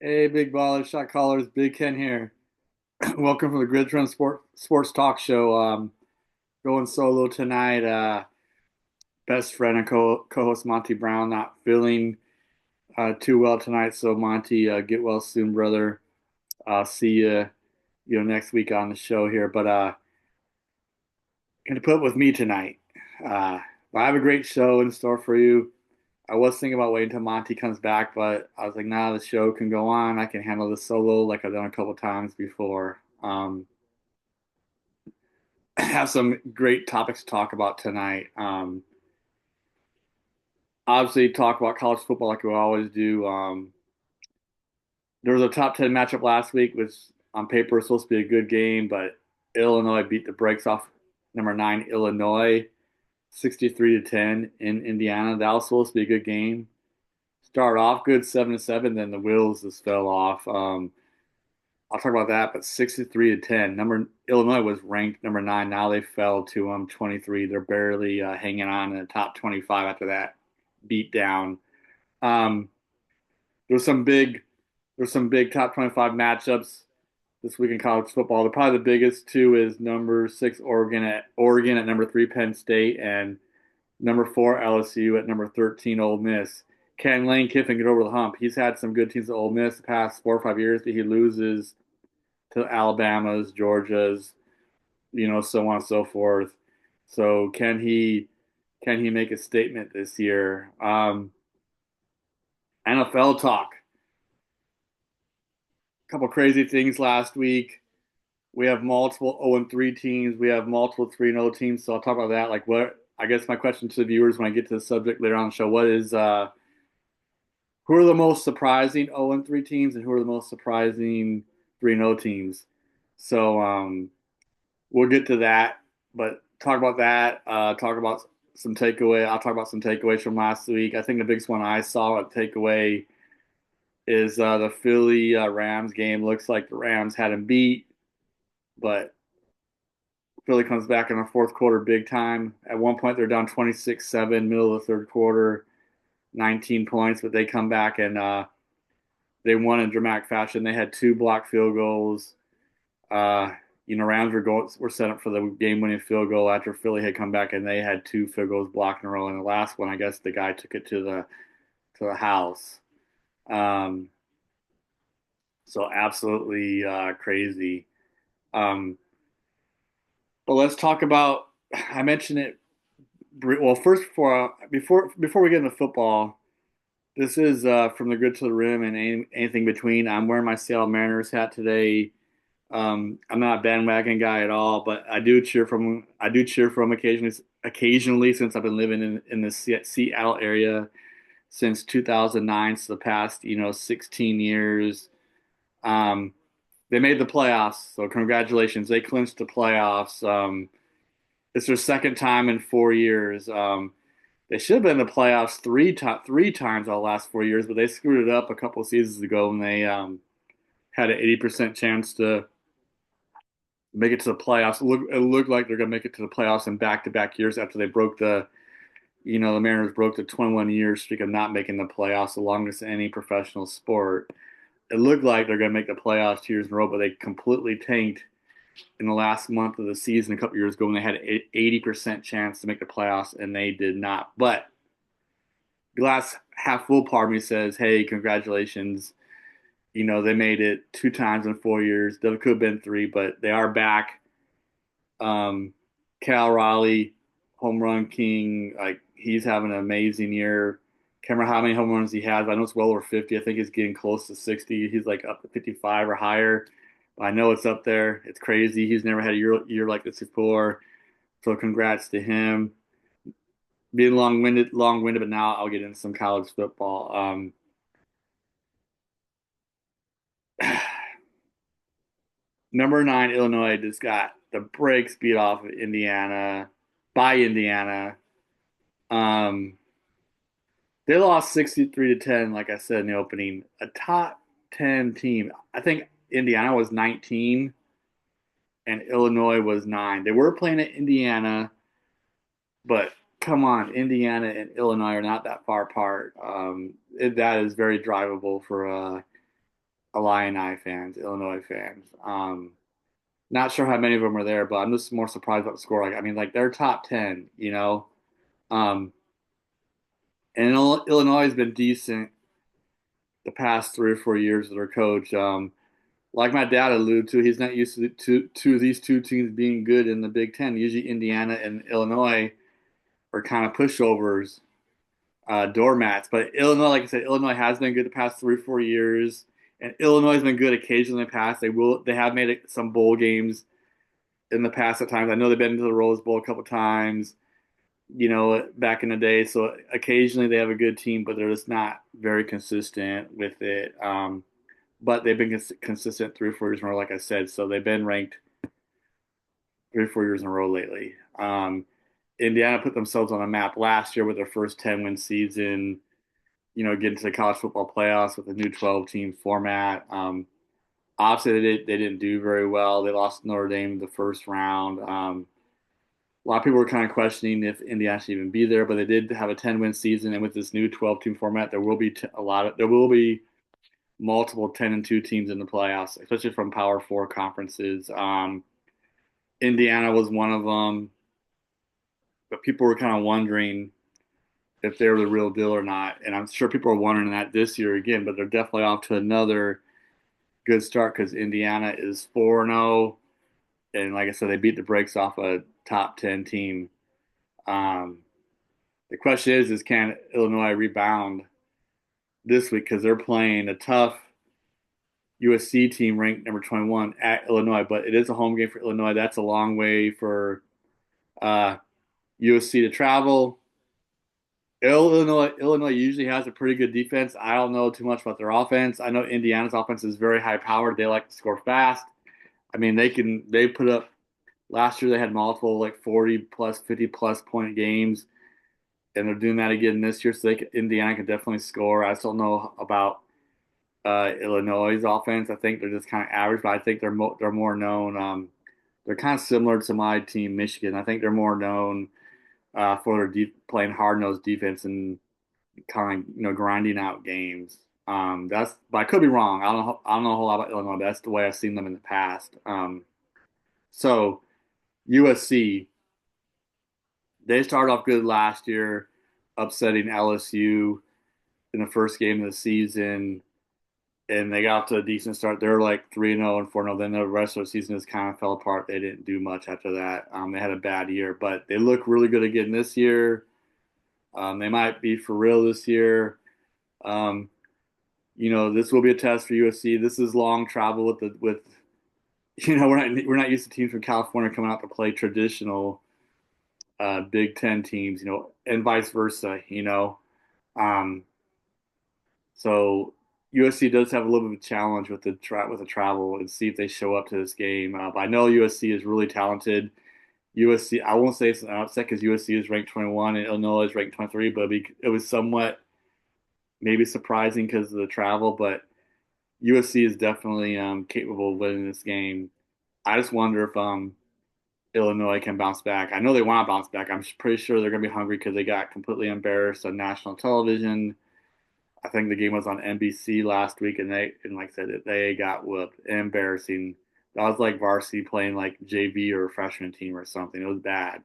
Hey, big ballers, shot callers, Big Ken here. Welcome from the Grid Run Sports Talk Show. Going solo tonight. Best friend and co-host Monty Brown not feeling too well tonight, so Monty, get well soon, brother. See you next week on the show here. But gonna put up with me tonight. But I have a great show in store for you. I was thinking about waiting until Monty comes back, but I was like, nah, the show can go on. I can handle this solo like I've done a couple times before. Have some great topics to talk about tonight. Obviously, talk about college football like we always do. There was a top 10 matchup last week, which on paper was supposed to be a good game, but Illinois beat the brakes off number nine Illinois 63 to 10 in Indiana. That was supposed to be a good game. Started off good 7-7, then the wheels just fell off. I'll talk about that, but 63 to 10. Number Illinois was ranked number nine. Now they fell to 23. They're barely hanging on in the top 25 after that beat down. Um, there's some big there's some big top 25 matchups this week in college football. Probably the biggest two is number six Oregon at number three Penn State and number four LSU at number 13 Ole Miss. Can Lane Kiffin get over the hump? He's had some good teams at Ole Miss the past 4 or 5 years, but he loses to Alabama's, Georgia's, so on and so forth. So can he make a statement this year? NFL talk. A couple crazy things last week. We have multiple 0-3 teams. We have multiple 3-0 teams. So I'll talk about that. Like what I guess my question to the viewers when I get to the subject later on the show, what is who are the most surprising 0-3 teams and who are the most surprising 3-0 teams? So we'll get to that, but talk about that. Talk about some takeaway. I'll talk about some takeaways from last week. I think the biggest one I saw at takeaway is the Philly Rams game. Looks like the Rams had him beat, but Philly comes back in the fourth quarter big time. At one point, they're down 26-7, middle of the third quarter, 19 points, but they come back and they won in dramatic fashion. They had two blocked field goals. Rams were set up for the game-winning field goal after Philly had come back, and they had two field goals blocked in a row. And the last one, I guess the guy took it to the house. Um, so absolutely crazy. Um, but let's talk about. I mentioned it. Well, first before we get into football, this is from the grid to the rim and anything between. I'm wearing my Seattle Mariners hat today. I'm not a bandwagon guy at all, but I do cheer from occasionally since I've been living in the Seattle area since 2009, so the past 16 years. Um, they made the playoffs, so congratulations. They clinched the playoffs. It's their second time in 4 years. They should have been in the playoffs three times all the last 4 years, but they screwed it up a couple of seasons ago, and they had an 80% chance to make it to the playoffs. It looked like they're going to make it to the playoffs in back-to-back years after the Mariners broke the 21-year streak of not making the playoffs, the longest in any professional sport. It looked like they're going to make the playoffs 2 years in a row, but they completely tanked in the last month of the season a couple years ago when they had an 80% chance to make the playoffs, and they did not. But glass half full part of me says, hey, congratulations. They made it 2 times in 4 years. There could have been three, but they are back. Cal Raleigh, home run king, like he's having an amazing year. Can't remember how many home runs he has. I know it's well over 50. I think he's getting close to 60. He's like up to 55 or higher. I know it's up there. It's crazy. He's never had a year like this before. So congrats to him. Being long-winded, but now I'll get into some college football. Number nine Illinois just got the brakes beat off of Indiana by Indiana. Um, they lost 63 to 10, like I said in the opening. A top 10 team. I think Indiana was 19 and Illinois was 9. They were playing at Indiana, but come on, Indiana and Illinois are not that far apart. That is very drivable for Illini fans, Illinois fans. Not sure how many of them are there, but I'm just more surprised about the score. Like, I mean, like they're top 10, you know. Um, and Illinois has been decent the past 3 or 4 years with their coach. Like my dad alluded to, he's not used to these two teams being good in the Big Ten. Usually, Indiana and Illinois are kind of pushovers, doormats. But Illinois, like I said, Illinois has been good the past 3 or 4 years, and Illinois has been good occasionally in the past. They have made some bowl games in the past at times. I know they've been to the Rose Bowl a couple times, back in the day. So occasionally they have a good team, but they're just not very consistent with it. But they've been consistent 3 or 4 years in a row, like I said. So they've been ranked 3 or 4 years in a row lately. Indiana put themselves on the map last year with their first 10-win season, getting to the college football playoffs with a new 12-team format. Obviously, they didn't do very well. They lost Notre Dame in the first round. A lot of people were kind of questioning if Indiana should even be there, but they did have a 10-win season, and with this new 12-team format, there will be multiple 10-2 teams in the playoffs, especially from Power Four conferences. Indiana was one of them, but people were kind of wondering if they were the real deal or not, and I'm sure people are wondering that this year again. But they're definitely off to another good start because Indiana is 4-0, and like I said, they beat the brakes off a top 10 team. Um, the question is can Illinois rebound this week because they're playing a tough USC team ranked number 21 at Illinois, but it is a home game for Illinois. That's a long way for uh, USC to travel. Illinois usually has a pretty good defense. I don't know too much about their offense. I know Indiana's offense is very high powered. They like to score fast. I mean, they put up last year they had multiple like 40 plus 50 plus point games, and they're doing that again this year. So Indiana can definitely score. I still know about Illinois' offense. I think they're just kind of average, but I think they're more known. They're kind of similar to my team, Michigan. I think they're more known for their playing hard nosed defense and kind of grinding out games. But I could be wrong. I don't know a whole lot about Illinois. But that's the way I've seen them in the past. So USC, they started off good last year, upsetting LSU in the first game of the season, and they got to a decent start. They're like 3-0 and 4-0. Then the rest of the season just kind of fell apart. They didn't do much after that. They had a bad year, but they look really good again this year. They might be for real this year. Um, this will be a test for USC. This is long travel with we're not used to teams from California coming out to play traditional Big Ten teams, and vice versa. Um, so USC does have a little bit of a challenge with the travel and see if they show up to this game. But I know USC is really talented. USC, I won't say it's an upset because USC is ranked 21 and Illinois is ranked 23, but it was somewhat maybe surprising because of the travel. But USC is definitely capable of winning this game. I just wonder if Illinois can bounce back. I know they want to bounce back. I'm pretty sure they're going to be hungry because they got completely embarrassed on national television. I think the game was on NBC last week, and like I said, they got whooped. Embarrassing. That was like varsity playing like JV or a freshman team or something. It was bad.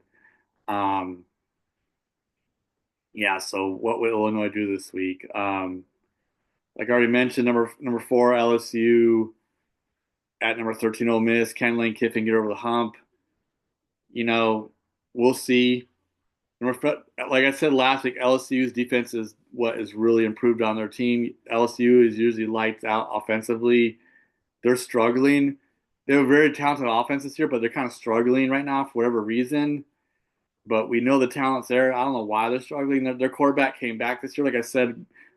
Um, yeah. So what will Illinois do this week? Like I already mentioned, number 4 LSU at number 13 Ole Miss. Can Lane Kiffin get over the hump? We'll see. Like I said last week, LSU's defense is what is really improved on their team. LSU is usually lights out offensively. They're struggling. They have a very talented offense this year, but they're kind of struggling right now for whatever reason. But we know the talent's there. I don't know why they're struggling. Their quarterback came back this year. Like I said,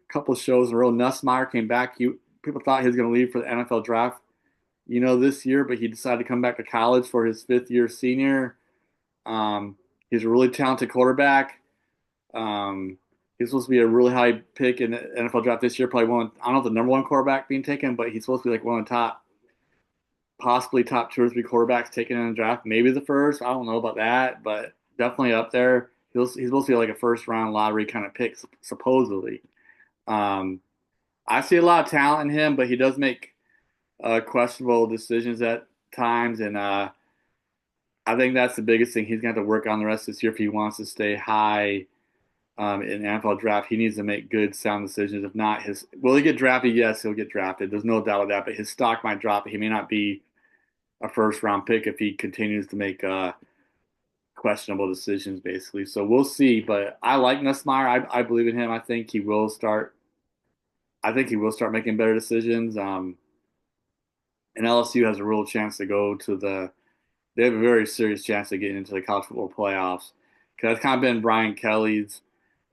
a couple of shows in a row. Nussmeier came back. People thought he was going to leave for the NFL draft, this year, but he decided to come back to college for his fifth-year senior. He's a really talented quarterback. He's supposed to be a really high pick in the NFL draft this year. Probably I don't know if the number 1 quarterback being taken, but he's supposed to be like one of the possibly top 2 or 3 quarterbacks taken in the draft. Maybe the first. I don't know about that, but definitely up there. He's supposed to be like a first round lottery kind of pick, supposedly. I see a lot of talent in him, but he does make questionable decisions at times, and I think that's the biggest thing he's going to have to work on the rest of this year if he wants to stay high in the NFL draft. He needs to make good, sound decisions. If not, his will he get drafted? Yes, he'll get drafted. There's no doubt of that. But his stock might drop. He may not be a first round pick if he continues to make questionable decisions, basically. So we'll see. But I like Nussmeier. I believe in him. I think he will start. I think he will start making better decisions. And LSU has a real chance to go to the. They have a very serious chance of getting into the college football playoffs. Because that's kind of been Brian Kelly's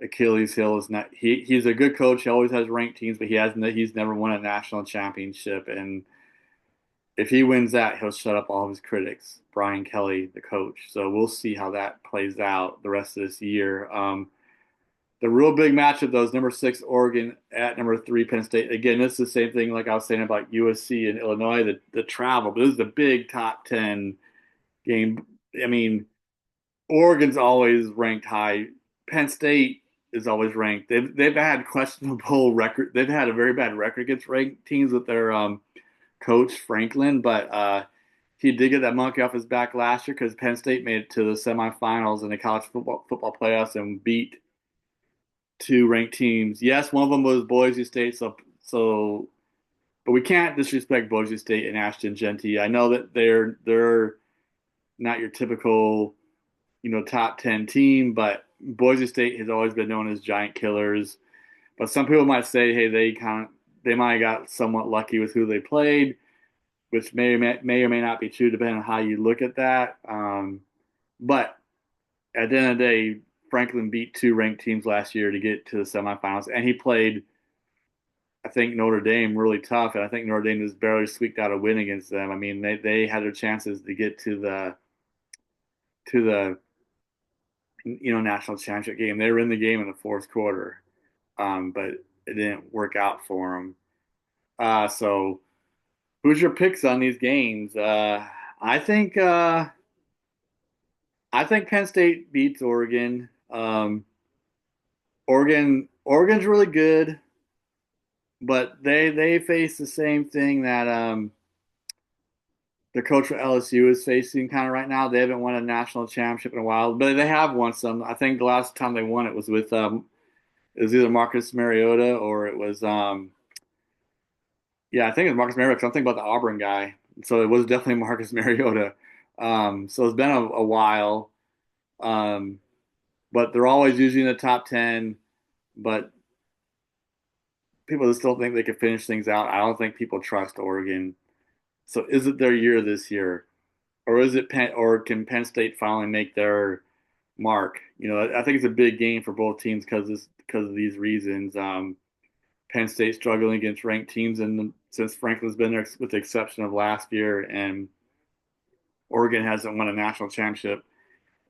Achilles heel. Is not he's a good coach. He always has ranked teams, but he's never won a national championship. And if he wins that, he'll shut up all of his critics. Brian Kelly, the coach. So we'll see how that plays out the rest of this year. The real big matchup, though, is number 6 Oregon at number 3 Penn State. Again, this is the same thing like I was saying about USC and Illinois, the travel. But this is the big top 10 game. I mean, Oregon's always ranked high. Penn State is always ranked. They've had questionable record. They've had a very bad record against ranked teams with their coach Franklin, but he did get that monkey off his back last year because Penn State made it to the semifinals in the college football playoffs and beat 2 ranked teams. Yes, one of them was Boise State, so but we can't disrespect Boise State and Ashton Genty. I know that they're not your typical, top 10 team, but Boise State has always been known as giant killers. But some people might say, hey, they might have got somewhat lucky with who they played, which may or may not be true depending on how you look at that. But at the end of the day, Franklin beat 2 ranked teams last year to get to the semifinals, and he played, I think, Notre Dame really tough, and I think Notre Dame just barely squeaked out a win against them. I mean, they had their chances to get to the national championship game. They were in the game in the fourth quarter, but it didn't work out for them. So who's your picks on these games? I think uh, I think Penn State beats Oregon. Oregon's really good, but they face the same thing that the coach for LSU is facing kind of right now. They haven't won a national championship in a while, but they have won some. I think the last time they won it was with it was either Marcus Mariota or it was yeah, I think it was Marcus Mariota. 'Cause I'm thinking about the Auburn guy, so it was definitely Marcus Mariota. So it's been a while, um, but they're always usually in the top 10. But people just don't think they can finish things out. I don't think people trust Oregon. So is it their year this year, or is it or can Penn State finally make their mark? I think it's a big game for both teams because of these reasons. Penn State struggling against ranked teams, and since Franklin's been there, with the exception of last year, and Oregon hasn't won a national championship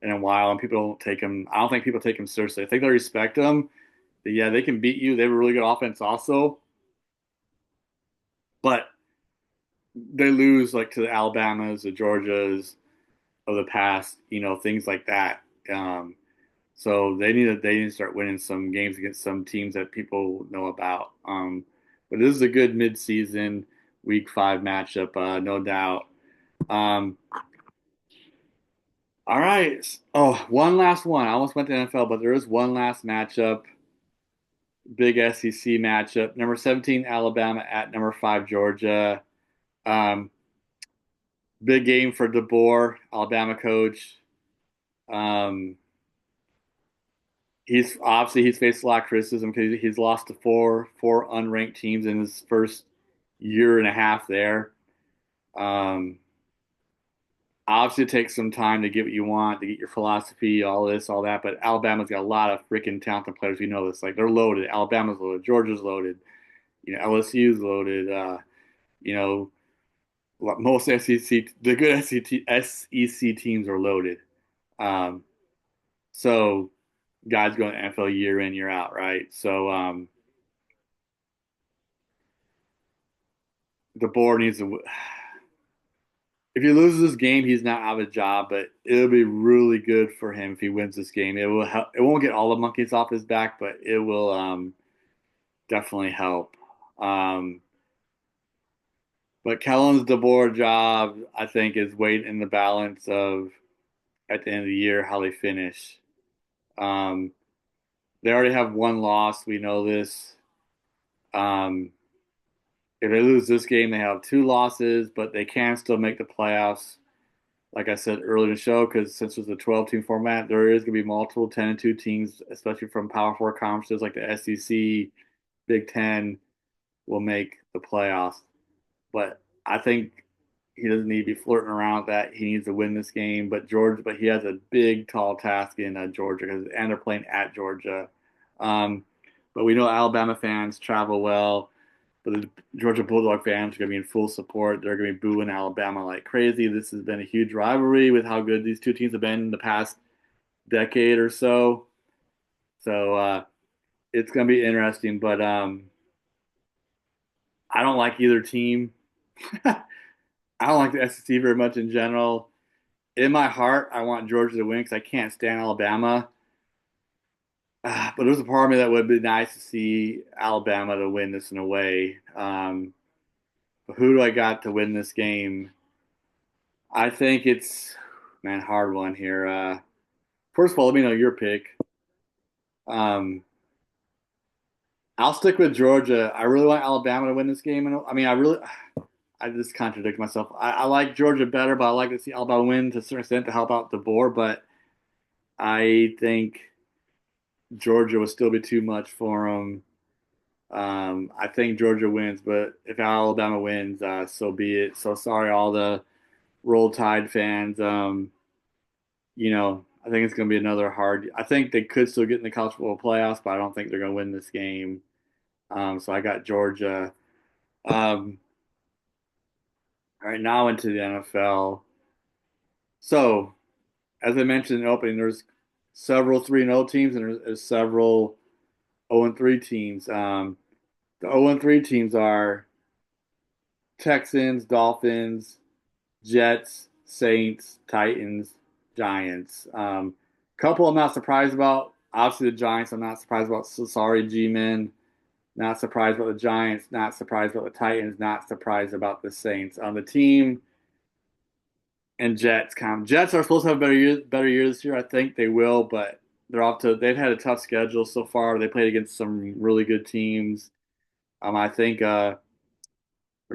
in a while, and people don't take them. I don't think people take them seriously. I think they respect them. But yeah, they can beat you. They have a really good offense, also, but they lose like to the Alabamas, the Georgias of the past, things like that. So they need to start winning some games against some teams that people know about. But this is a good midseason Week 5 matchup, no doubt. Um, all right. Oh, one last one. I almost went to NFL, but there is one last matchup. Big SEC matchup. Number 17 Alabama at number 5 Georgia. Um, Big game for Deboer, Alabama coach. Um, he's faced a lot of criticism because he's lost to four unranked teams in his first year and a half there. Um, Obviously, it takes some time to get what you want, to get your philosophy, all this, all that. But Alabama's got a lot of freaking talented players. We know this. Like they're loaded. Alabama's loaded. Georgia's loaded. LSU's loaded. You know, most the good SEC teams are loaded. Um, so guys going to NFL year in, year out, right? So the board needs to. If he loses this game, he's not out of a job, but it'll be really good for him if he wins this game. It will help. It won't get all the monkeys off his back, but it will definitely help. Um, But Kellen's Deboer job, I think, is weighing in the balance of at the end of the year how they finish. Um, they already have one loss. We know this. Um, if they lose this game, they have two losses, but they can still make the playoffs. Like I said earlier in the show, because since it's a 12-team format, there is going to be multiple 10-2 teams, especially from Power Four conferences like the SEC, Big Ten, will make the playoffs. But I think he doesn't need to be flirting around with that. He needs to win this game. But he has a big, tall task in Georgia and they're playing at Georgia. Um, but we know Alabama fans travel well. But the Georgia Bulldog fans are going to be in full support. They're going to be booing Alabama like crazy. This has been a huge rivalry with how good these two teams have been in the past decade or so. So it's going to be interesting. But I don't like either team. I don't like the SEC very much in general. In my heart, I want Georgia to win because I can't stand Alabama. But there's a part of me that would be nice to see Alabama to win this in a way. But who do I got to win this game? I think it's, man, hard one here. First of all, let me know your pick. Um, I'll stick with Georgia. I really want Alabama to win this game. And I mean, I just contradict myself. I like Georgia better, but I like to see Alabama win to a certain extent to help out DeBoer. But I think Georgia would still be too much for them. I think Georgia wins, but if Alabama wins, so be it. So sorry, all the Roll Tide fans. I think it's going to be another hard. I think they could still get in the college football playoffs, but I don't think they're going to win this game. So I got Georgia. Um, all right, now into the NFL. So as I mentioned in the opening, there's several 3-0 teams and there's several 0-3 teams. The 0-3 teams are Texans, Dolphins, Jets, Saints, Titans, Giants. Couple I'm not surprised about. Obviously, the Giants, I'm not surprised about. So sorry, G-Men. Not surprised about the Giants. Not surprised about the Titans. Not surprised about the Saints. On the team and Jets, Jets are supposed to have a better year this year. I think they will, but they've had a tough schedule so far. They played against some really good teams. I think the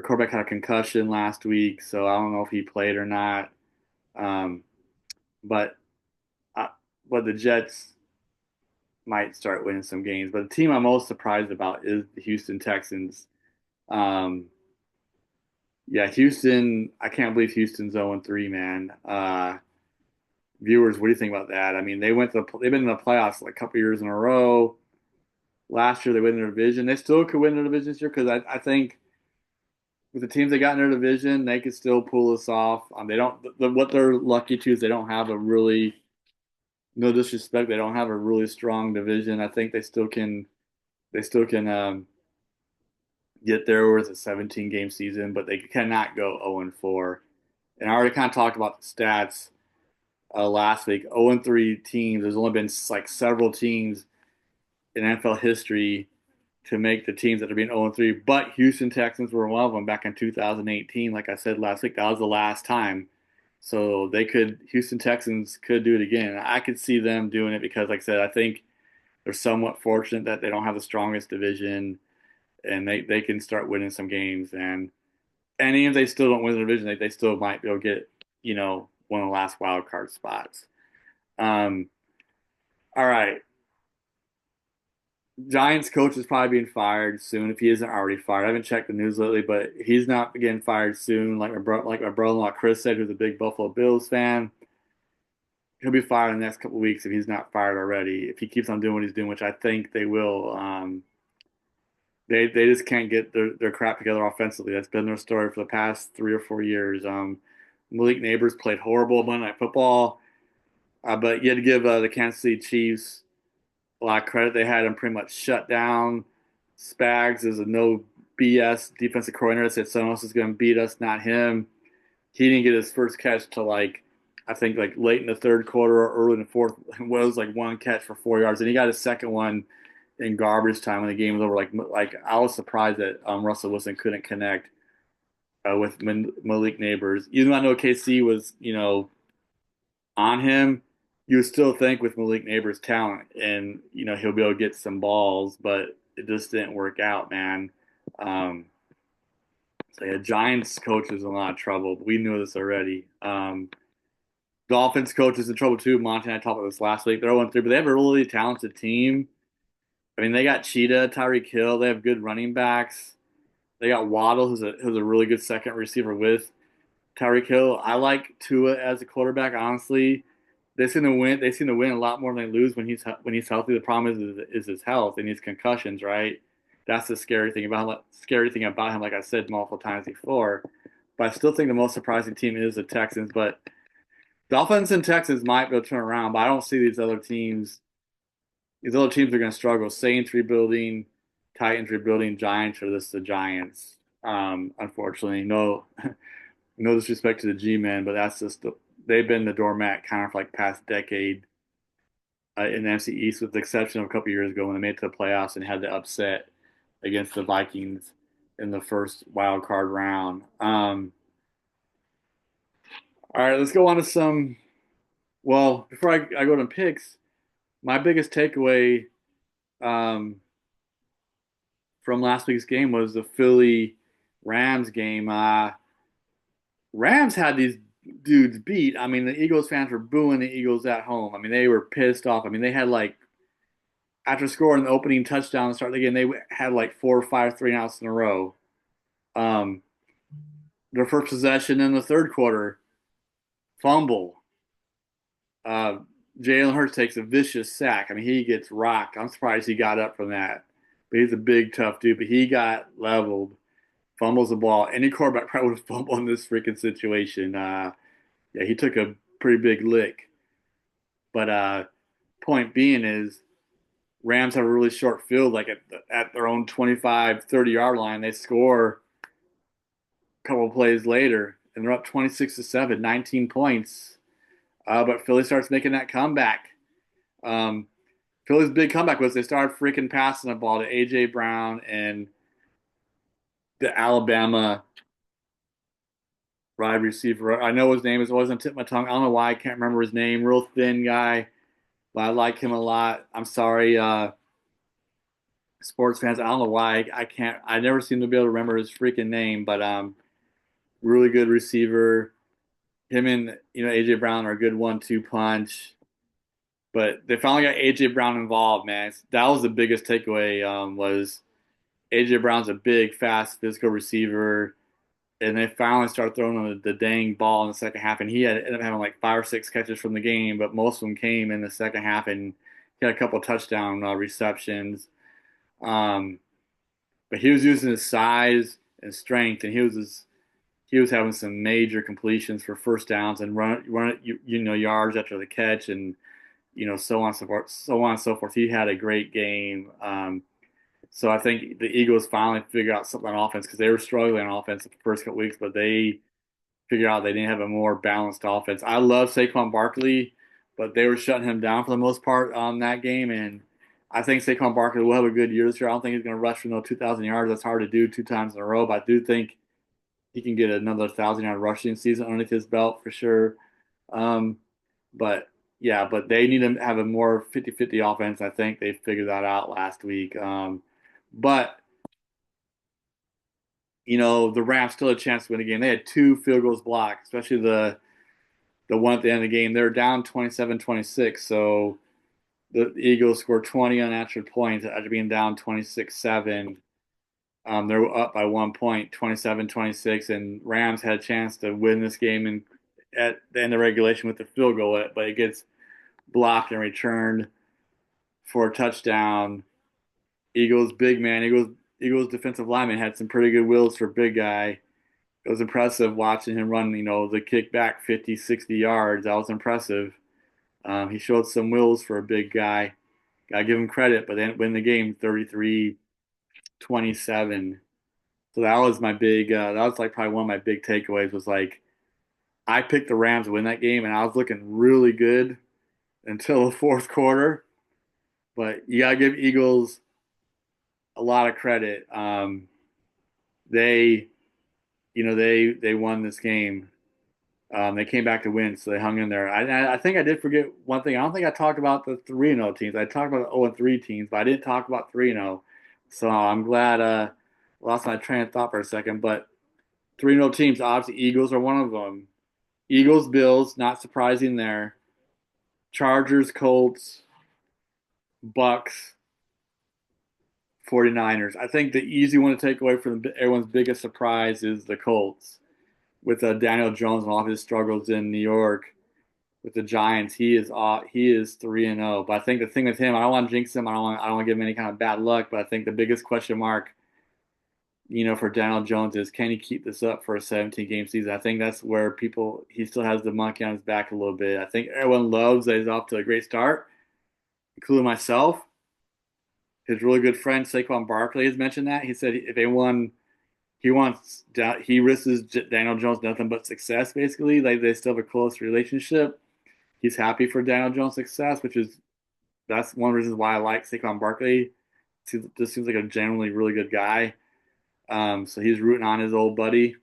quarterback had a concussion last week, so I don't know if he played or not. Um, but I, but the Jets might start winning some games. But the team I'm most surprised about is the Houston Texans. Um, yeah, Houston. I can't believe Houston's 0-3, man. Viewers, what do you think about that? I mean, they've been in the playoffs like a couple years in a row. Last year they win their division. They still could win their division this year because I think with the teams they got in their division, they could still pull this off. They don't. What they're lucky to is they don't have a really, no disrespect, they don't have a really strong division. I think they still can. They still can get there with a 17 game season, but they cannot go 0-4. And I already kind of talked about the stats last week. 0-3 teams. There's only been like several teams in NFL history to make the teams that are being 0-3. But Houston Texans were one of them back in 2018. Like I said last week, that was the last time. So Houston Texans could do it again. I could see them doing it because, like I said, I think they're somewhat fortunate that they don't have the strongest division and they can start winning some games. And even if they still don't win the division, they still might be able to get, one of the last wild card spots. Um, all right. Giants coach is probably being fired soon if he isn't already fired. I haven't checked the news lately, but he's not getting fired soon. Like my brother-in-law Chris said, who's a big Buffalo Bills fan, he'll be fired in the next couple of weeks if he's not fired already. If he keeps on doing what he's doing, which I think they will. They just can't get their crap together offensively. That's been their story for the past 3 or 4 years. Malik Neighbors played horrible Monday Night Football, but you had to give the Kansas City Chiefs a lot of credit. They had him pretty much shut down. Spags is a no BS defensive coordinator that said someone else is going to beat us, not him. He didn't get his first catch till I think late in the third quarter or early in the fourth. It was like one catch for 4 yards, and he got his second one in garbage time when the game was over. Like I was surprised that Russell Wilson couldn't connect. with Malik Neighbors. Even though I know KC was, on him, you would still think with Malik Neighbors' talent and, he'll be able to get some balls, but it just didn't work out, man. Um, so yeah, Giants coach is in a lot of trouble. We knew this already. Dolphins coach is in trouble too. Monty and I talked about this last week. They're 0-3, but they have a really talented team. I mean, they got Cheetah, Tyreek Hill. They have good running backs. They got Waddle, who's a really good second receiver with Tyreek Hill. I like Tua as a quarterback. Honestly, they seem to win. They seem to win a lot more than they lose when he's healthy. The problem is his health and his concussions. Right, that's the scary thing about him. Like I said multiple times before, but I still think the most surprising team is the Texans. But Dolphins and Texans might be able to turn around, but I don't see these other teams. These other teams are going to struggle. Saints rebuilding, Titans rebuilding, Giants are just the Giants. Unfortunately, no disrespect to the G-men, but they've been the doormat kind of for like past decade in the NFC East, with the exception of a couple years ago when they made it to the playoffs and had the upset against the Vikings in the first wild card round. All right, let's go on to some. Well, before I go to picks, my biggest takeaway um, from last week's game was the Philly Rams game. Rams had these dudes beat. I mean, the Eagles fans were booing the Eagles at home. I mean, they were pissed off. I mean, they had like after scoring the opening touchdown to start the game, they had like 4 or 5 3-and-outs in a row. Um, their first possession in the third quarter, fumble. Uh, Jalen Hurts takes a vicious sack. I mean, he gets rocked. I'm surprised he got up from that. But he's a big, tough dude. But he got leveled, fumbles the ball. Any quarterback probably would have fumbled in this freaking situation. Yeah, he took a pretty big lick. But point being is Rams have a really short field, like at their own 25, 30-yard line. They score a couple of plays later, and they're up 26-7, 19 points. But Philly starts making that comeback. Um, Philly's big comeback was they started freaking passing the ball to A.J. Brown and the Alabama wide receiver. I know his name is always on the tip of my tongue. I don't know why I can't remember his name. Real thin guy, but I like him a lot. I'm sorry, sports fans. I don't know why I can't. I never seem to be able to remember his freaking name, but really good receiver. Him and AJ Brown are a good 1-2 punch. But they finally got AJ Brown involved, man. That was the biggest takeaway. Was AJ Brown's a big, fast, physical receiver, and they finally started throwing him the dang ball in the second half, and he ended up having like 5 or 6 catches from the game, but most of them came in the second half, and he had a couple touchdown receptions. Um, but he was using his size and strength, and he was having some major completions for first downs and yards after the catch, and so on and so forth, so on and so forth. He had a great game. So I think the Eagles finally figured out something on offense because they were struggling on offense the first couple weeks, but they figured out they didn't have a more balanced offense. I love Saquon Barkley, but they were shutting him down for the most part on that game, and I think Saquon Barkley will have a good year this year. I don't think he's going to rush for no 2,000 yards. That's hard to do 2 times in a row, but I do think he can get another 1,000-yard rushing season underneath his belt for sure. Um, but yeah, but they need to have a more 50-50 offense. I think they figured that out last week. But the Rams still had a chance to win the game. They had 2 field goals blocked, especially the one at the end of the game. They were down 27-26, so the Eagles scored 20 unanswered points after being down 26-7. They were up by 1 point, 27-26, and Rams had a chance to win this game at the end of regulation with the field goal, but it gets blocked and returned for a touchdown. Eagles defensive lineman had some pretty good wheels for a big guy. It was impressive watching him run, the kick back 50, 60 yards. That was impressive. He showed some wheels for a big guy. Gotta give him credit, but they didn't win the game 33-27. So that was that was like probably one of my big takeaways was like, I picked the Rams to win that game and I was looking really good until the fourth quarter. But you gotta give Eagles a lot of credit. They they won this game. They came back to win, so they hung in there. I think I did forget one thing. I don't think I talked about the 3-0 teams. I talked about the 0-3 teams, but I didn't talk about 3-0. So I'm glad lost my train of thought for a second. But 3-0 teams, obviously Eagles are one of them. Eagles, Bills, not surprising there. Chargers, Colts, Bucks, 49ers. I think the easy one to take away from everyone's biggest surprise is the Colts with Daniel Jones and all of his struggles in New York with the Giants. He is 3-0. But I think the thing with him, I don't want to jinx him. I don't want to give him any kind of bad luck. But I think the biggest question mark, for Daniel Jones is, can he keep this up for a 17 game season? I think that's where he still has the monkey on his back a little bit. I think everyone loves that he's off to a great start, including myself. His really good friend Saquon Barkley has mentioned that. He said if anyone he risks Daniel Jones nothing but success. Basically, like they still have a close relationship. He's happy for Daniel Jones' success, that's one reason why I like Saquon Barkley. Just seems like a generally really good guy. So he's rooting on his old buddy,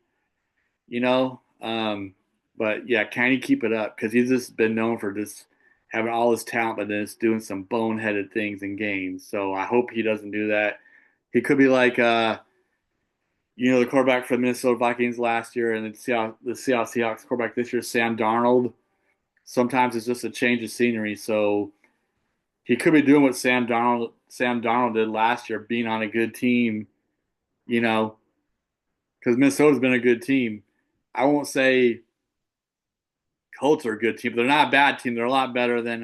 you know. But yeah, can he keep it up? Because he's just been known for just having all his talent, but then just doing some boneheaded things in games. So I hope he doesn't do that. He could be like, the quarterback for the Minnesota Vikings last year, and the Seattle Seahawks quarterback this year, Sam Darnold. Sometimes it's just a change of scenery. So he could be doing what Sam Darnold did last year, being on a good team, you know, because Minnesota's been a good team. I won't say Colts are a good team, but they're not a bad team. They're a lot better than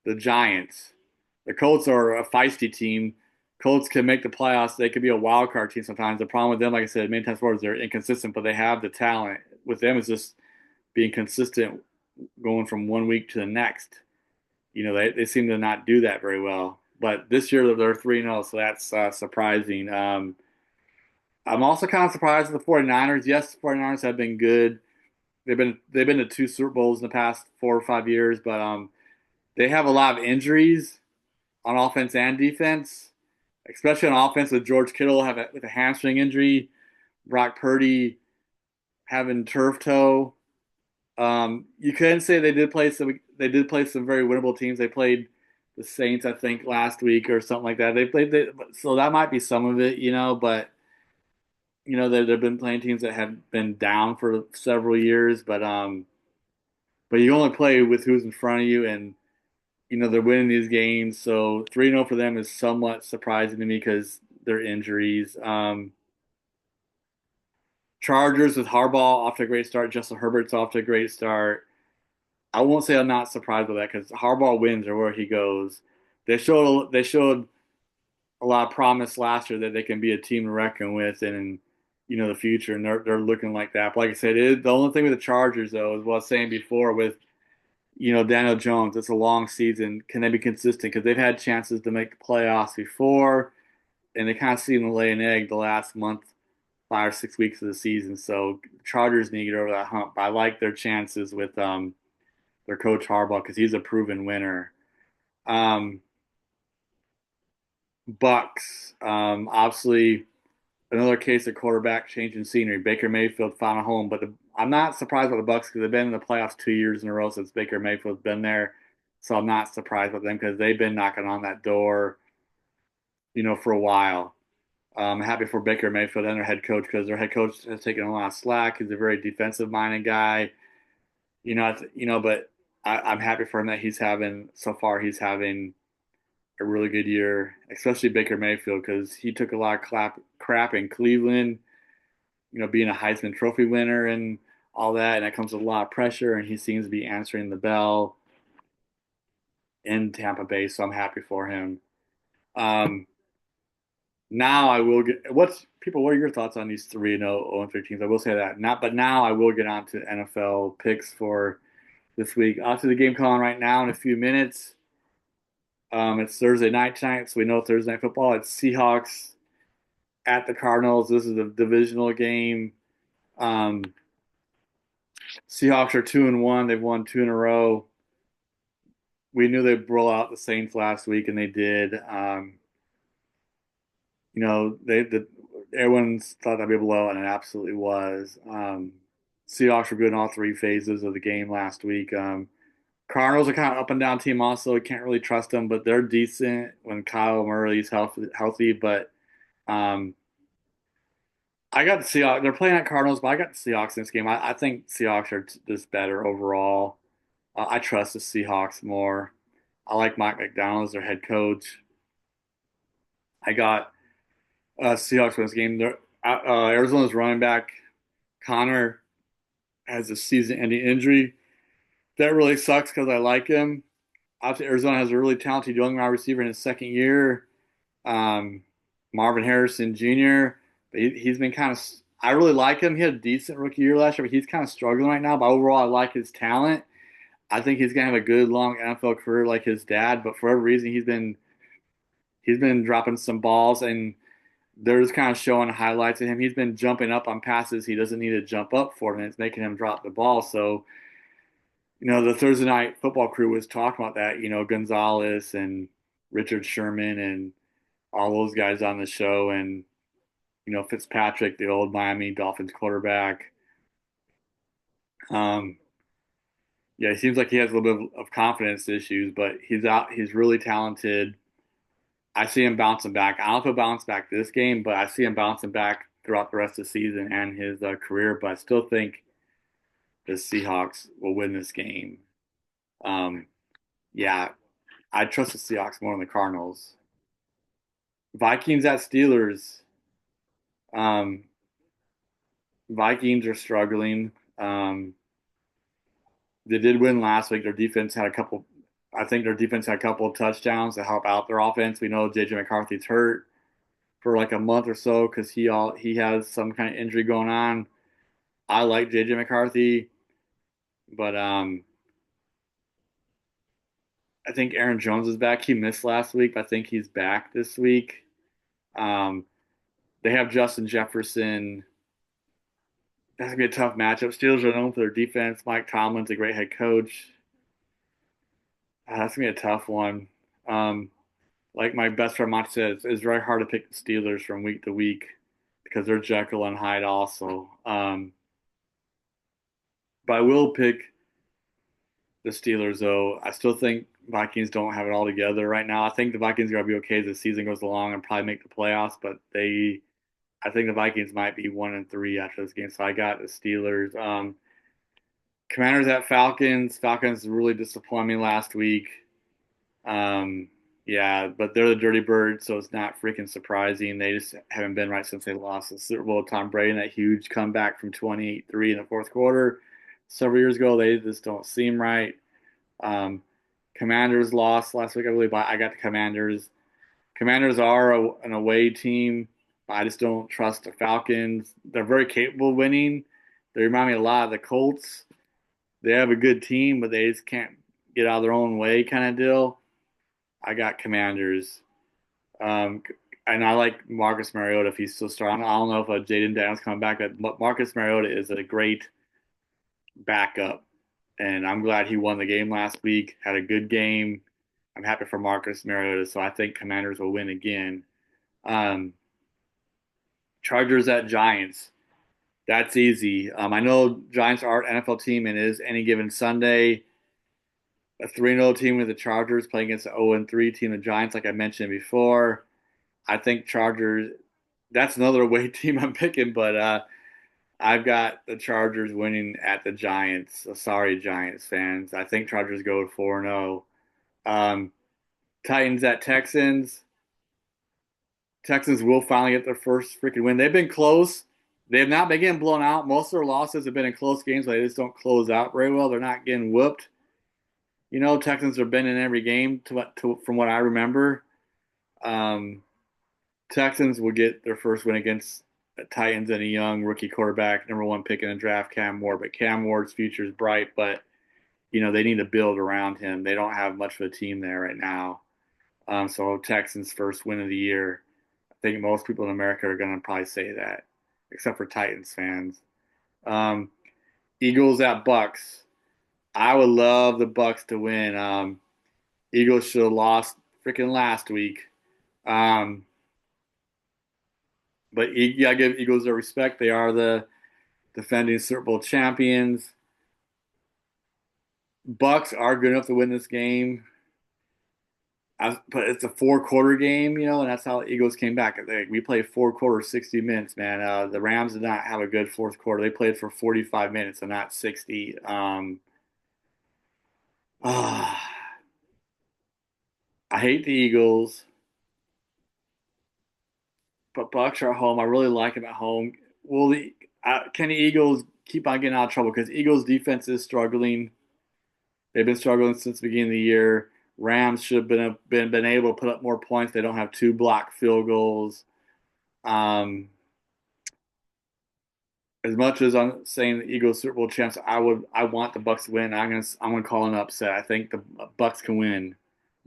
the Giants. The Colts are a feisty team. Colts can make the playoffs. They could be a wild card team sometimes. The problem with them, like I said many times before, is they're inconsistent, but they have the talent. With them, it's just being consistent, going from one week to the next. They seem to not do that very well. But this year they're 3-0, so that's surprising. I'm also kind of surprised with the 49ers. Yes, the 49ers have been good. They've been to two Super Bowls in the past 4 or 5 years, but they have a lot of injuries on offense and defense, especially on offense with George Kittle with a hamstring injury, Brock Purdy having turf toe. You couldn't say they did play some. They did play some very winnable teams. They played the Saints, I think, last week or something like that. So that might be some of it, But they've been playing teams that have been down for several years. But you only play with who's in front of you, and they're winning these games. So 3-0 for them is somewhat surprising to me because their injuries. Chargers with Harbaugh off to a great start. Justin Herbert's off to a great start. I won't say I'm not surprised by that because Harbaugh wins or where he goes. They showed a lot of promise last year that they can be a team to reckon with in the future, and they're looking like that. But like I said, the only thing with the Chargers though is what I was saying before with Daniel Jones. It's a long season. Can they be consistent? Because they've had chances to make the playoffs before, and they kind of seem to lay an egg the last month, 5 or 6 weeks of the season. So Chargers need to get over that hump. But I like their chances with their coach Harbaugh because he's a proven winner. Um, Bucks, obviously another case of quarterback changing scenery. Baker Mayfield found a home, but I'm not surprised by the Bucks because they've been in the playoffs 2 years in a row since Baker Mayfield's been there. So I'm not surprised with them because they've been knocking on that door, for a while. I'm happy for Baker Mayfield and their head coach because their head coach has taken a lot of slack. He's a very defensive-minded guy, But I'm happy for him that he's having a really good year, especially Baker Mayfield because he took a lot of crap in Cleveland, being a Heisman Trophy winner and all that, and that comes with a lot of pressure, and he seems to be answering the bell in Tampa Bay, so I'm happy for him. Um, Now I will get what are your thoughts on these 3-0 teams? I will say that. But now I will get on to NFL picks for this week. Off to the game calling right now in a few minutes. It's Thursday night tonight, so we know Thursday night football. It's Seahawks at the Cardinals. This is a divisional game. Um, Seahawks are 2-1. They've won two in a row. We knew they'd roll out the Saints last week, and they did. They everyone thought that'd be below, and it absolutely was. Seahawks were good in all three phases of the game last week. Cardinals are kind of up and down team also. You can't really trust them, but they're decent when Kyle Murray's healthy. But um, I got the Seahawks. They're playing at Cardinals, but I got the Seahawks in this game. I think Seahawks are just better overall. I trust the Seahawks more. I like Mike McDonald as their head coach. I got Seahawks in this game. Arizona's running back Connor has a season-ending injury. That really sucks because I like him. Obviously, Arizona has a really talented young wide receiver in his second year, um, Marvin Harrison Jr. But he's been kind of. I really like him. He had a decent rookie year last year, but he's kind of struggling right now. But overall, I like his talent. I think he's gonna have a good long NFL career like his dad. But for whatever reason, he's been dropping some balls, and they're just kind of showing highlights of him. He's been jumping up on passes he doesn't need to jump up for, and it's making him drop the ball. So the Thursday night football crew was talking about that, Gonzalez and Richard Sherman and all those guys on the show, and, Fitzpatrick, the old Miami Dolphins quarterback. Um, yeah, it seems like he has a little bit of confidence issues, but he's out. He's really talented. I see him bouncing back. I don't know if he'll bounce back this game, but I see him bouncing back throughout the rest of the season and his career. But I still think the Seahawks will win this game. Um, yeah, I trust the Seahawks more than the Cardinals. Vikings at Steelers. Um, Vikings are struggling. They did win last week. Their defense had a couple. I think their defense had a couple of touchdowns to help out their offense. We know JJ McCarthy's hurt for like a month or so because he has some kind of injury going on. I like JJ McCarthy, but I think Aaron Jones is back. He missed last week, but I think he's back this week. Um, they have Justin Jefferson. That's gonna be a tough matchup. Steelers are known for their defense. Mike Tomlin's a great head coach. That's gonna be a tough one. Um, like my best friend Monty said, it's very hard to pick the Steelers from week to week because they're Jekyll and Hyde also. But I will pick the Steelers though. I still think Vikings don't have it all together right now. I think the Vikings are gonna be okay as the season goes along and probably make the playoffs, but I think the Vikings might be 1-3 after this game. So I got the Steelers. Commanders at Falcons. Falcons really disappointed me last week. Um, yeah, but they're the Dirty Birds, so it's not freaking surprising. They just haven't been right since they lost the Super Bowl to Tom Brady and that huge comeback from 28-3 in the fourth quarter several years ago. They just don't seem right. Um, Commanders lost last week, I believe. But I got the Commanders. Commanders are an away team. I just don't trust the Falcons. They're very capable of winning. They remind me a lot of the Colts. They have a good team, but they just can't get out of their own way kind of deal. I got Commanders. Um, and I like Marcus Mariota if he's still starting. I don't know if Jaden Daniels coming back, but Marcus Mariota is a great backup. And I'm glad he won the game last week, had a good game. I'm happy for Marcus Mariota, so I think Commanders will win again. Um, Chargers at Giants. That's easy. I know Giants are an NFL team and it is any given Sunday. A 3-0 team with the Chargers playing against an 0-3 team, the Giants, like I mentioned before. I think Chargers, that's another away team I'm picking, but I've got the Chargers winning at the Giants. So sorry, Giants fans. I think Chargers go 4-0. Titans at Texans. Texans will finally get their first freaking win. They've been close. They have not been getting blown out. Most of their losses have been in close games, but they just don't close out very well. They're not getting whooped. Texans have been in every game from what I remember. Um, Texans will get their first win against the Titans and a young rookie quarterback, number one pick in the draft, Cam Ward. But Cam Ward's future is bright, but they need to build around him. They don't have much of a team there right now. So Texans' first win of the year. I think most people in America are going to probably say that, except for Titans fans. Um, Eagles at Bucks. I would love the Bucks to win. Eagles should have lost freaking last week. Um, But you gotta give Eagles their respect. They are the defending Super Bowl champions. Bucks are good enough to win this game. But it's a four-quarter game, and that's how the Eagles came back. We played four quarters, 60 minutes, man. The Rams did not have a good fourth quarter. They played for 45 minutes and not 60. Ah, I hate the Eagles, but Bucks are at home. I really like them at home. Will can the Eagles keep on getting out of trouble? Because Eagles defense is struggling. They've been struggling since the beginning of the year. Rams should have been able to put up more points. They don't have two blocked field goals. Um, as much as I'm saying the Eagles Super Bowl champs, I want the Bucks to win. I'm gonna call an upset. I think the Bucks can win.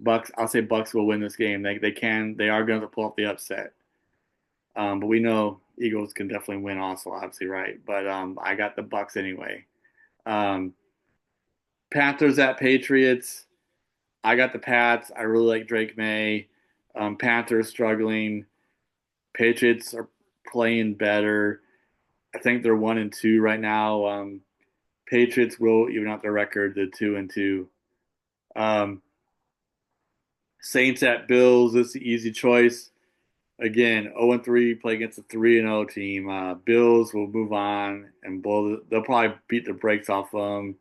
I'll say Bucks will win this game. They are going to pull off the upset. But we know Eagles can definitely win also, obviously, right? But I got the Bucks anyway. Um, Panthers at Patriots. I got the Pats. I really like Drake May. Panthers struggling. Patriots are playing better. I think they're 1-2 right now. Patriots will even out their record to 2-2. Um, Saints at Bills. This is the easy choice. Again, 0-3 play against a 3-0 team. Bills will move on and they'll probably beat the brakes off them.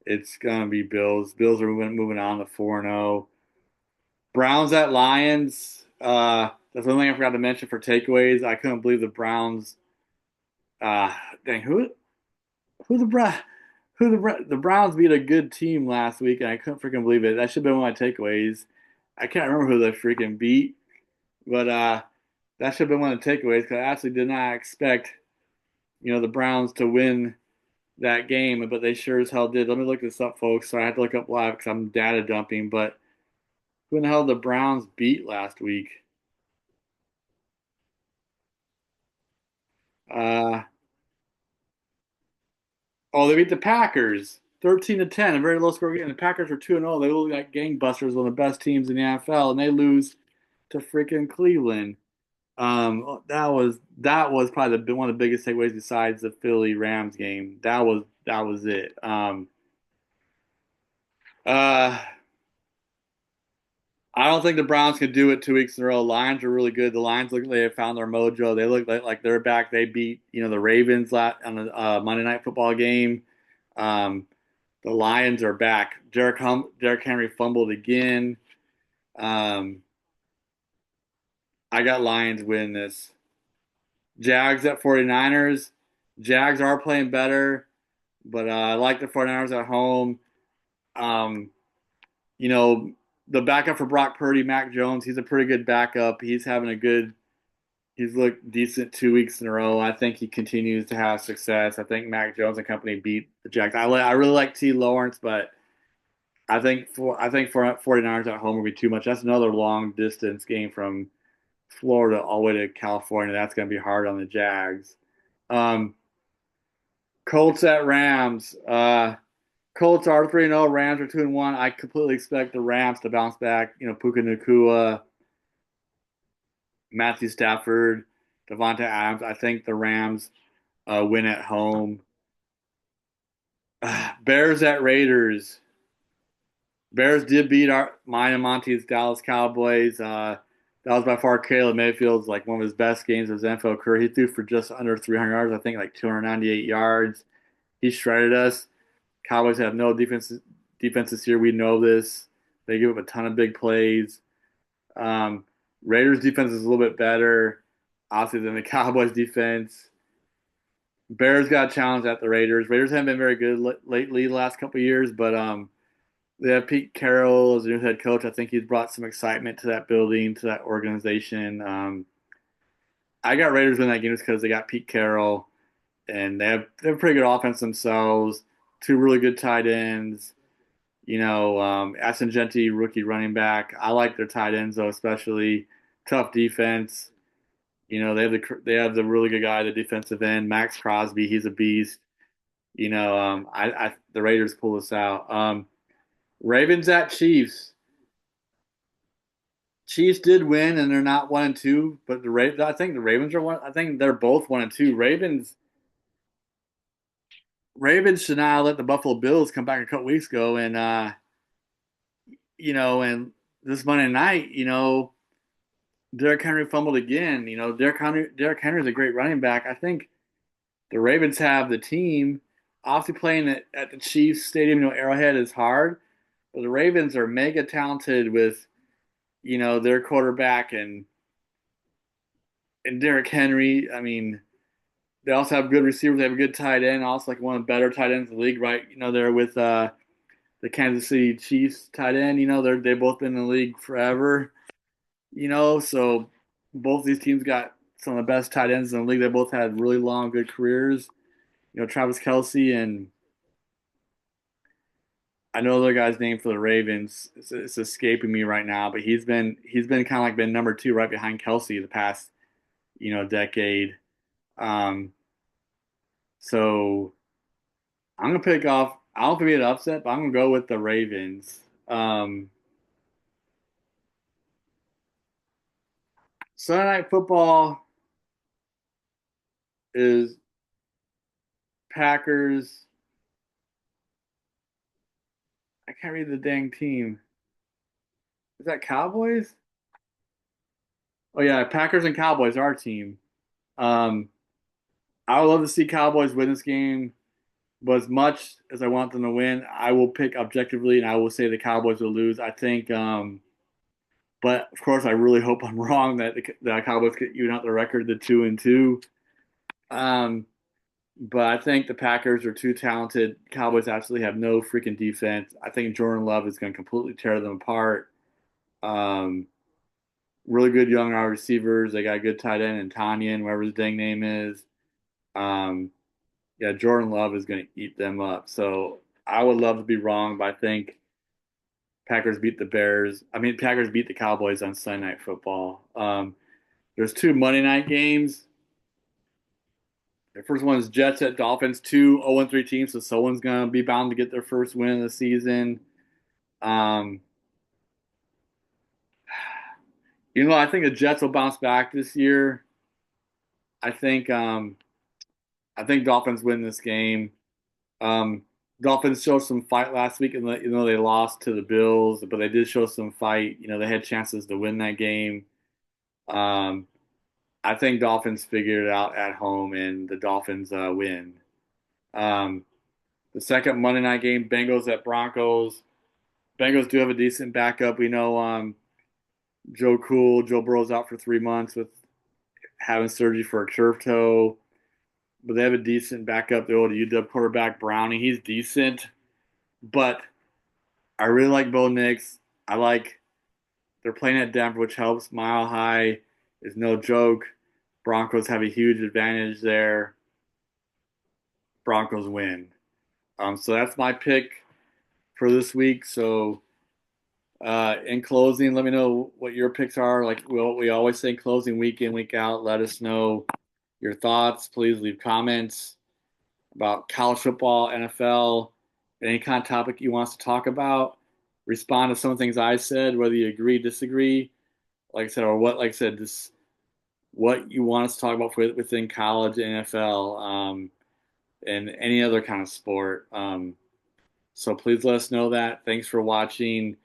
It's gonna be Bills. Bills are moving on to 4-0. Browns at Lions. That's one thing I forgot to mention for takeaways. I couldn't believe the Browns. Uh, dang, who the Bra who the Browns beat a good team last week, and I couldn't freaking believe it. That should have been one of my takeaways. I can't remember who they freaking beat, but that should have been one of the takeaways because I actually did not expect the Browns to win that game, but they sure as hell did. Let me look this up, folks. So I had to look up live because I'm data dumping. But who in the hell the Browns beat last week? Uh, oh, they beat the Packers 13-10, a very low score game. The Packers are 2-0. They look like gangbusters, one of the best teams in the NFL, and they lose to freaking Cleveland. That was probably one of the biggest takeaways besides the Philly Rams game. That was it. Uh, I don't think the Browns could do it 2 weeks in a row. Lions are really good. The Lions look like they have found their mojo. They look like they're back. They beat the Ravens on the Monday Night Football game. Um, the Lions are back. Derrick Henry fumbled again. Um, I got Lions win this. Jags at 49ers. Jags are playing better, but I like the 49ers at home. Um, you know, the backup for Brock Purdy, Mac Jones, he's a pretty good backup. He's looked decent 2 weeks in a row. I think he continues to have success. I think Mac Jones and company beat the Jags. I really like T. Lawrence, but I think for 49ers at home will be too much. That's another long distance game from Florida all the way to California. That's going to be hard on the Jags. Um, Colts at Rams. Colts are 3-0. Rams are 2-1. I completely expect the Rams to bounce back. Puka Nacua, Matthew Stafford, Devonta Adams. I think the Rams win at home. Bears at Raiders. Bears did beat mine and Monty's Dallas Cowboys. That was by far Caleb Mayfield's like one of his best games of his NFL career. He threw for just under 300 yards. I think like 298 yards. He shredded us. Cowboys have no defense this year. We know this. They give up a ton of big plays. Um, Raiders defense is a little bit better, obviously, than the Cowboys defense. Bears got challenged at the Raiders. Raiders haven't been very good lately the last couple of years, but they have Pete Carroll as their new head coach. I think he's brought some excitement to that building, to that organization. I got Raiders win that game just because they got Pete Carroll, and they have a pretty good offense themselves. Two really good tight ends. Ascengenti, rookie running back. I like their tight ends though, especially tough defense. They have the really good guy, the defensive end, Max Crosby. He's a beast. The Raiders pull this out. Ravens at Chiefs. Chiefs did win, and they're not 1-2. But I think the Ravens are one. I think they're both 1-2. Ravens should not let the Buffalo Bills come back a couple weeks ago, and and this Monday night, Derrick Henry fumbled again. Derrick Henry's a great running back. I think the Ravens have the team. Obviously, playing at the Chiefs Stadium, Arrowhead is hard, but the Ravens are mega talented with their quarterback and Derrick Henry. I mean, they also have good receivers. They have a good tight end, also like one of the better tight ends in the league, right? They're with the Kansas City Chiefs tight end. They've both been in the league forever. So both these teams got some of the best tight ends in the league. They both had really long, good careers. Travis Kelce and I know the guy's name for the Ravens. It's escaping me right now, but he's been kind of like been number two right behind Kelce the past decade. Um, so I'm gonna pick off. I don't think it'll be an upset, but I'm gonna go with the Ravens. Sunday night football is Packers. I can't read the dang team. Is that Cowboys? Oh yeah, Packers and Cowboys are our team. Um, I would love to see Cowboys win this game, but as much as I want them to win, I will pick objectively, and I will say the Cowboys will lose. I think, but of course, I really hope I'm wrong that the Cowboys get even out the record to 2-2. Um, but I think the Packers are too talented. Cowboys absolutely have no freaking defense. I think Jordan Love is going to completely tear them apart. Um, really good young wide receivers. They got a good tight end and Tanyan, whatever his dang name is. Um, yeah, Jordan Love is going to eat them up. So I would love to be wrong, but I think Packers beat the Bears. I mean, Packers beat the Cowboys on Sunday Night Football. There's two Monday night games. The first one is Jets at Dolphins, two 0-3 teams, so someone's going to be bound to get their first win of the season. Um, I think the Jets will bounce back this year. I think I think Dolphins win this game. Um, Dolphins showed some fight last week, and they lost to the Bills, but they did show some fight. They had chances to win that game. Um, I think Dolphins figured it out at home, and the Dolphins win. Um, the second Monday night game, Bengals at Broncos. Bengals do have a decent backup. We know Joe Burrow's out for 3 months with having surgery for a turf toe, but they have a decent backup. The old UW quarterback Browning, he's decent, but I really like Bo Nix. I like they're playing at Denver, which helps. Mile High is no joke. Broncos have a huge advantage there. Broncos win. So that's my pick for this week. So in closing, let me know what your picks are. Like what we always say, closing week in, week out. Let us know your thoughts. Please leave comments about college football, NFL, any kind of topic you want us to talk about. Respond to some of the things I said, whether you agree, disagree, like I said, or what, like I said, this what you want us to talk about within college, NFL, and any other kind of sport. So please let us know that. Thanks for watching,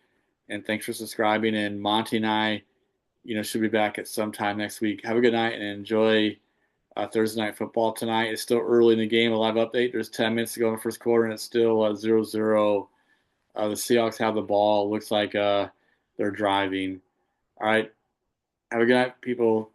and thanks for subscribing. And Monty and I, should be back at some time next week. Have a good night and enjoy Thursday night football tonight. It's still early in the game. A live update. There's 10 minutes to go in the first quarter, and it's still 0-0. The Seahawks have the ball. Looks like they're driving. All right. Have a good night, people.